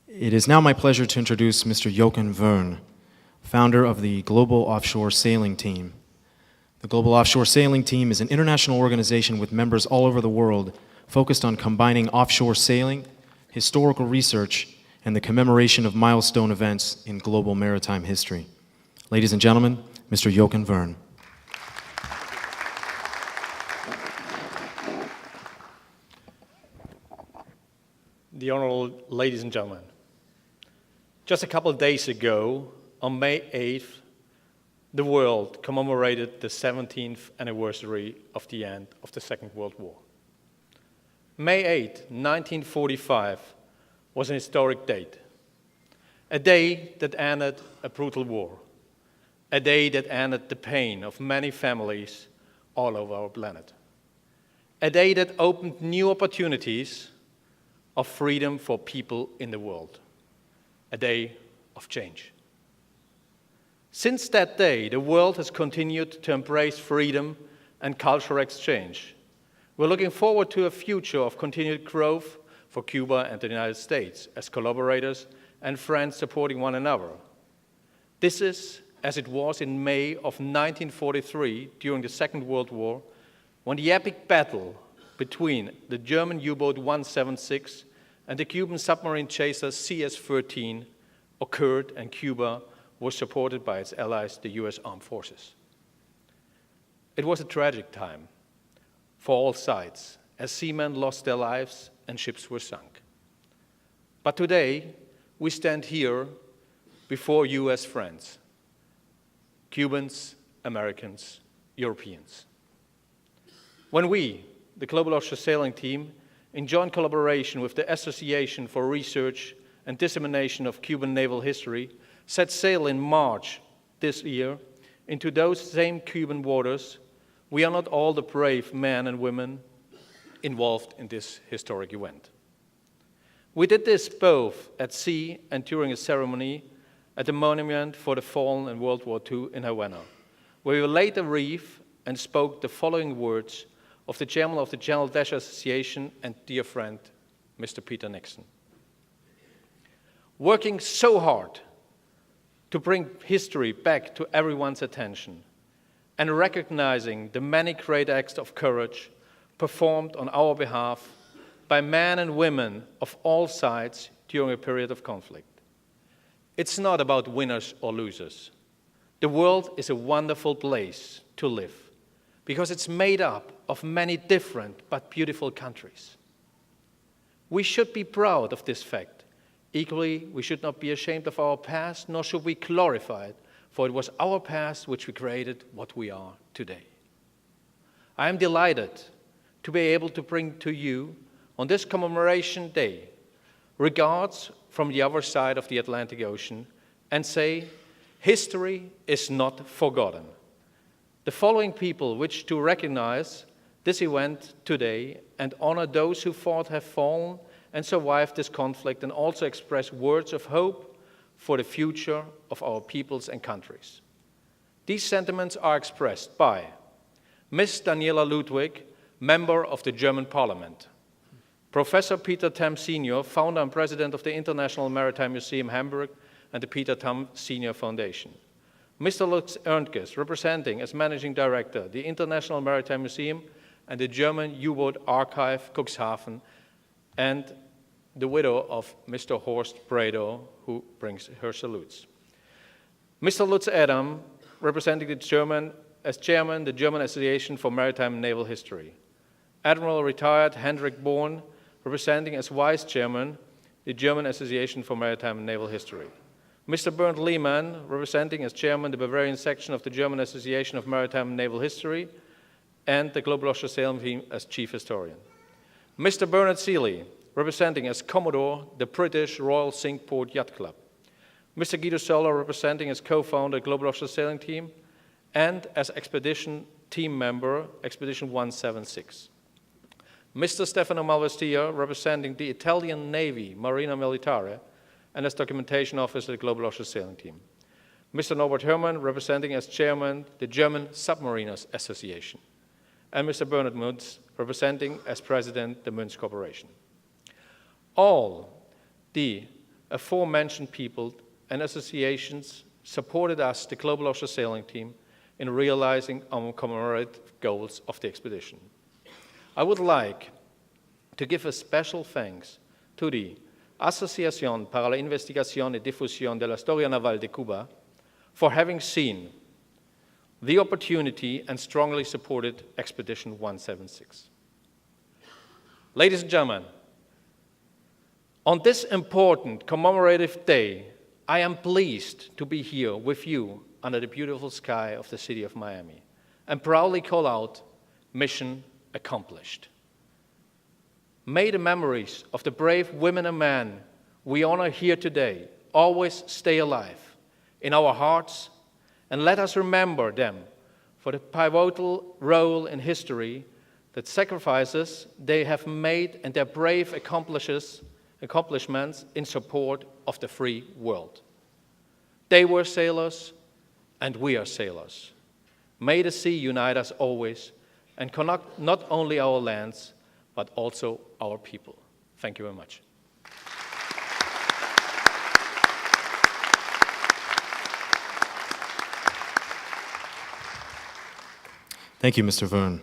It is now my pleasure to introduce Mr. Jochen Werne, founder of the Global Offshore Sailing Team. The Global Offshore Sailing Team is an international organization with members all over the world focused on combining offshore sailing, historical research, and the commemoration of milestone events in global maritime history. Ladies and gentlemen, Mr. Jochen Werne. The honorable ladies and gentlemen, just a couple of days ago, on May 8th, the world commemorated the 17th anniversary of the end of the Second World War. May 8, 1945 was an historic date, a day that ended a brutal war, a day that ended the pain of many families all over our planet, a day that opened new opportunities of freedom for people in the world, a day of change. Since that day, the world has continued to embrace freedom and cultural exchange. We're looking forward to a future of continued growth for Cuba and the United States as collaborators and friends supporting one another. This is as it was in May of 1943 during the Second World War, when the epic battle between the German U-boat 176 and the Cuban submarine chaser CS-13 occurred, and Cuba was supported by its allies, the US Armed Forces. It was a tragic time for all sides, as seamen lost their lives and ships were sunk. But today, we stand here before you as friends, Cubans, Americans, Europeans. When we, the Global Offshore Sailing Team, in joint collaboration with the Association for Research and Dissemination of Cuban Naval History, set sail in March this year into those same Cuban waters, we are not all the brave men and women involved in this historic event. We did this both at sea and during a ceremony at the Monument for the Fallen in World War II in Werne, where we laid a wreath and spoke the following words of the chairman of the General Dash Association and dear friend, Mr. Peter Nixon. Working so hard to bring history back to everyone's attention and recognizing the many great acts of courage performed on our behalf by men and women of all sides during a period of conflict. It's not about winners or losers. The world is a wonderful place to live because it's made up of many different but beautiful countries. We should be proud of this fact. Equally, we should not be ashamed of our past, nor should we glorify it, for it was our past which we created what we are today. I am delighted to be able to bring to you on this commemoration day regards from the other side of the Atlantic Ocean and say, history is not forgotten. The following people wish to recognize this event today and honor those who fought, have fallen, and survived this conflict, and also express words of hope for the future of our peoples and countries. These sentiments are expressed by Ms. Daniela Ludwig, member of the German Parliament, Professor Peter Tam Sr., founder and president of the International Maritime Museum Hamburg and the Peter Tam Sr. Foundation, Mr. Lutz Erntges, representing as managing director the International Maritime Museum and the German U-boat Archive, Cuxhaven, and the widow of Mr. Horst Bredow, who brings her salutes. Mr. Lutz Adam, representing the chairman, the German Association for Maritime and Naval History. Admiral retired Hendrik Born, representing as vice chairman the German Association for Maritime and Naval History. Mr. Bernd Lehmann, representing as chairman the Bavarian section of the German Association of Maritime and Naval History, and the Global Offshore Sailing Team as chief historian. Mr. Bernard Seeley, representing as Commodore the British Royal Cinque Port Yacht Club. Mr. Guido Soller, representing as co-founder Global Offshore Sailing Team, and as expedition team member, Expedition 176. Mr. Stefano Malvestio, representing the Italian Navy, Marina Militare, and as documentation officer at the Global Offshore Sailing Team. Mr. Norbert Herrmann, representing as chairman the German Submariners Association. And Mr. Bernhard Münz, representing as president the Münz Corporation. All the aforementioned people and associations supported us, the Global Offshore Sailing Team, in realizing our commemorate goals of the expedition. I would like to give a special thanks to the Asociación para la Investigación y Difusión de la Historia Naval de Cuba for having seen the opportunity and strongly supported Expedition 176. Ladies and gentlemen, on this important commemorative day, I am pleased to be here with you under the beautiful sky of the city of Miami and proudly call out, mission accomplished. May the memories of the brave women and men we honor here today always stay alive in our hearts, and let us remember them for the pivotal role in history, that sacrifices they have made, and their brave accomplishments in support of the free world. They were sailors, and we are sailors. May the sea unite us always and connect not only our lands, but also our people. Thank you very much. Thank you, Mr. Werne.